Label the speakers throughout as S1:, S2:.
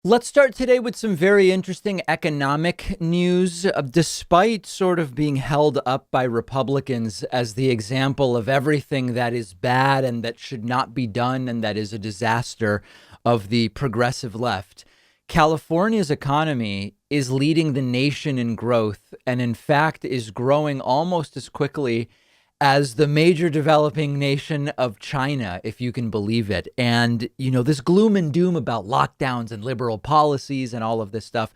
S1: Let's start today with some very interesting economic news. Despite sort of being held up by Republicans as the example of everything that is bad and that should not be done and that is a disaster of the progressive left, California's economy is leading the nation in growth and, in fact, is growing almost as quickly as the major developing nation of China, if you can believe it. And, this gloom and doom about lockdowns and liberal policies and all of this stuff,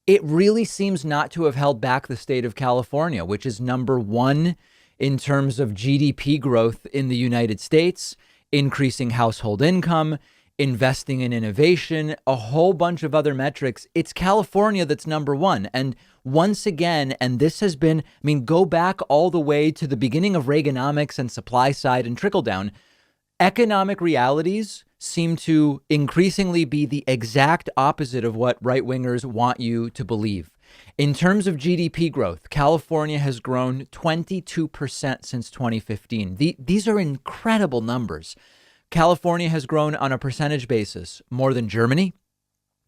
S1: it really seems not to have held back the state of California, which is number one in terms of GDP growth in the United States, increasing household income, investing in innovation, a whole bunch of other metrics. It's California that's number one. And once again, and this has been, go back all the way to the beginning of Reaganomics and supply side and trickle down, economic realities seem to increasingly be the exact opposite of what right wingers want you to believe. In terms of GDP growth, California has grown 22% since 2015. These are incredible numbers. California has grown on a percentage basis more than Germany,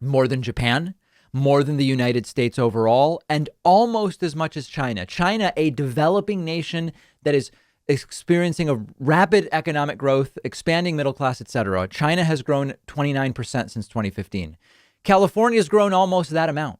S1: more than Japan, more than the United States overall, and almost as much as China. China, a developing nation that is experiencing a rapid economic growth, expanding middle class, etc. China has grown 29% since 2015. California has grown almost that amount.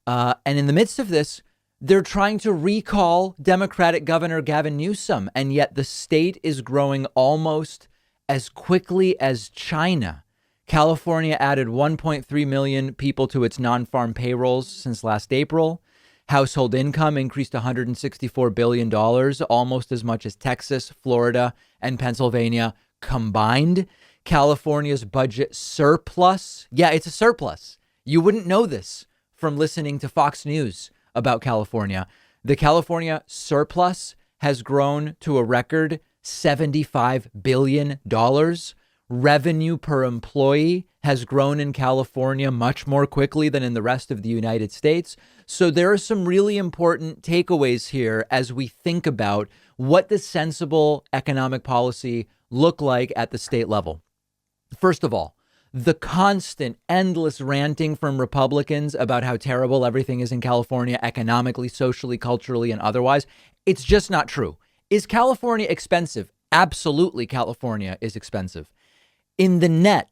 S1: And in the midst of this, they're trying to recall Democratic Governor Gavin Newsom, and yet the state is growing almost as quickly as China. California added 1.3 million people to its non-farm payrolls since last April. Household income increased $164 billion, almost as much as Texas, Florida, and Pennsylvania combined. California's budget surplus. Yeah, it's a surplus. You wouldn't know this from listening to Fox News about California. The California surplus has grown to a record $75 billion. Revenue per employee has grown in California much more quickly than in the rest of the United States. So there are some really important takeaways here as we think about what does sensible economic policy look like at the state level. First of all, the constant, endless ranting from Republicans about how terrible everything is in California, economically, socially, culturally, and otherwise, it's just not true. Is California expensive? Absolutely, California is expensive. In the net,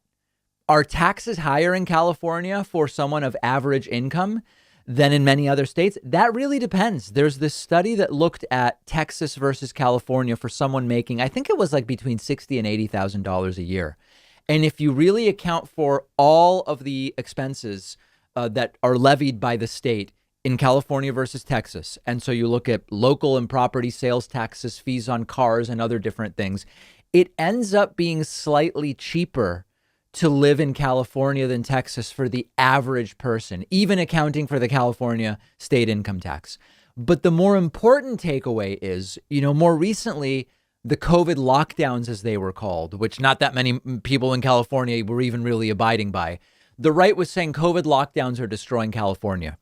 S1: are taxes higher in California for someone of average income than in many other states? That really depends. There's this study that looked at Texas versus California for someone making, I think it was like between $60,000 and $80,000 a year. And if you really account for all of the expenses that are levied by the state in California versus Texas, and so you look at local and property sales taxes, fees on cars, and other different things, it ends up being slightly cheaper to live in California than Texas for the average person, even accounting for the California state income tax. But the more important takeaway is, more recently, the COVID lockdowns, as they were called, which not that many people in California were even really abiding by. The right was saying COVID lockdowns are destroying California.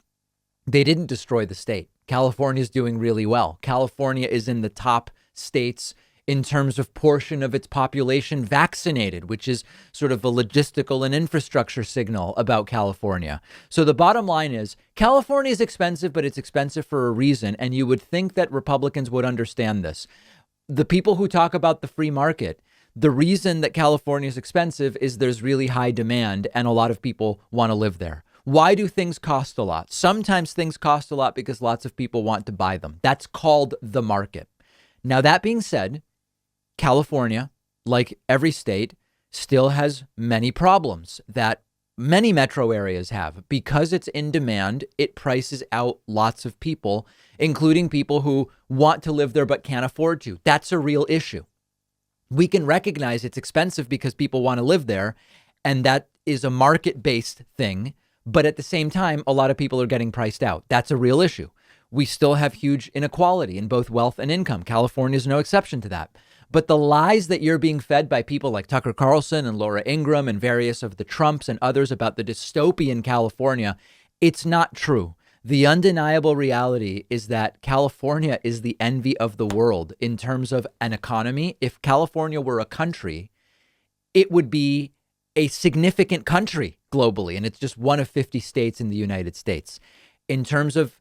S1: They didn't destroy the state. California is doing really well. California is in the top states in terms of portion of its population vaccinated, which is sort of a logistical and infrastructure signal about California. So the bottom line is California is expensive, but it's expensive for a reason. And you would think that Republicans would understand this. The people who talk about the free market, the reason that California is expensive is there's really high demand and a lot of people want to live there. Why do things cost a lot? Sometimes things cost a lot because lots of people want to buy them. That's called the market. Now, that being said, California, like every state, still has many problems that many metro areas have. Because it's in demand, it prices out lots of people, including people who want to live there but can't afford to. That's a real issue. We can recognize it's expensive because people want to live there, and that is a market-based thing. But at the same time, a lot of people are getting priced out. That's a real issue. We still have huge inequality in both wealth and income. California is no exception to that. But the lies that you're being fed by people like Tucker Carlson and Laura Ingraham and various of the Trumps and others about the dystopian California, it's not true. The undeniable reality is that California is the envy of the world in terms of an economy. If California were a country, it would be a significant country globally, and it's just one of 50 states in the United States. In terms of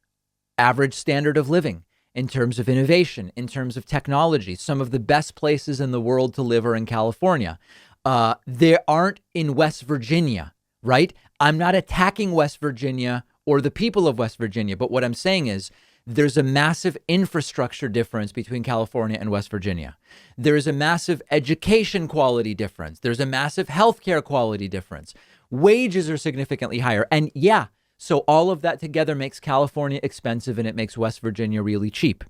S1: average standard of living, in terms of innovation, in terms of technology, some of the best places in the world to live are in California. There aren't in West Virginia, right? I'm not attacking West Virginia or the people of West Virginia, but what I'm saying is there's a massive infrastructure difference between California and West Virginia. There is a massive education quality difference. There's a massive healthcare quality difference. Wages are significantly higher. And yeah, so all of that together makes California expensive and it makes West Virginia really cheap.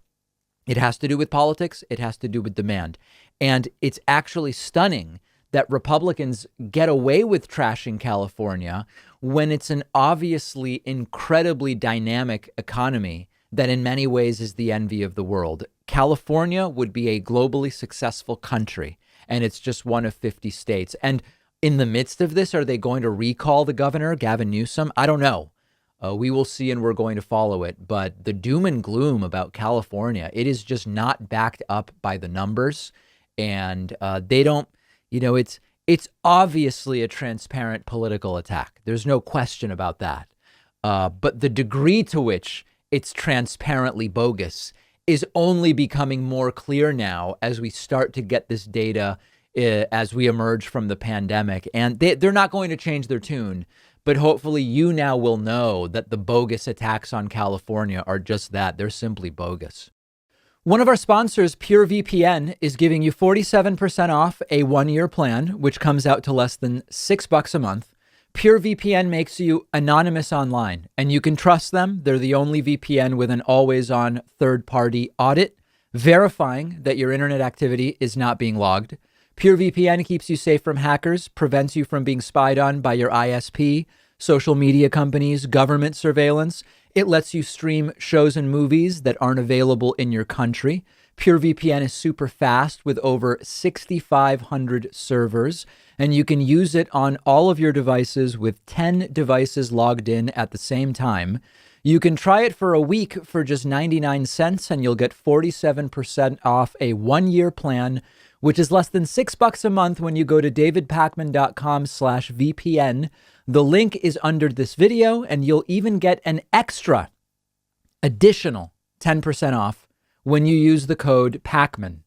S1: It has to do with politics. It has to do with demand. And it's actually stunning that Republicans get away with trashing California when it's an obviously incredibly dynamic economy that in many ways is the envy of the world. California would be a globally successful country, and it's just one of 50 states. And in the midst of this, are they going to recall the governor, Gavin Newsom? I don't know. We will see, and we're going to follow it. But the doom and gloom about California, it is just not backed up by the numbers. And they don't, it's obviously a transparent political attack. There's no question about that. But the degree to which it's transparently bogus is only becoming more clear now as we start to get this data as we emerge from the pandemic. And they're not going to change their tune, but hopefully you now will know that the bogus attacks on California are just that. They're simply bogus. One of our sponsors, PureVPN, is giving you 47% off a 1-year plan, which comes out to less than $6 a month. PureVPN makes you anonymous online, and you can trust them. They're the only VPN with an always-on third-party audit, verifying that your internet activity is not being logged. PureVPN keeps you safe from hackers, prevents you from being spied on by your ISP, social media companies, government surveillance. It lets you stream shows and movies that aren't available in your country. PureVPN is super fast with over 6,500 servers, and you can use it on all of your devices with 10 devices logged in at the same time. You can try it for a week for just 99 cents, and you'll get 47% off a 1-year plan, which is less than $6 a month when you go to davidpakman.com/VPN. The link is under this video, and you'll even get an additional 10% off when you use the code Pakman.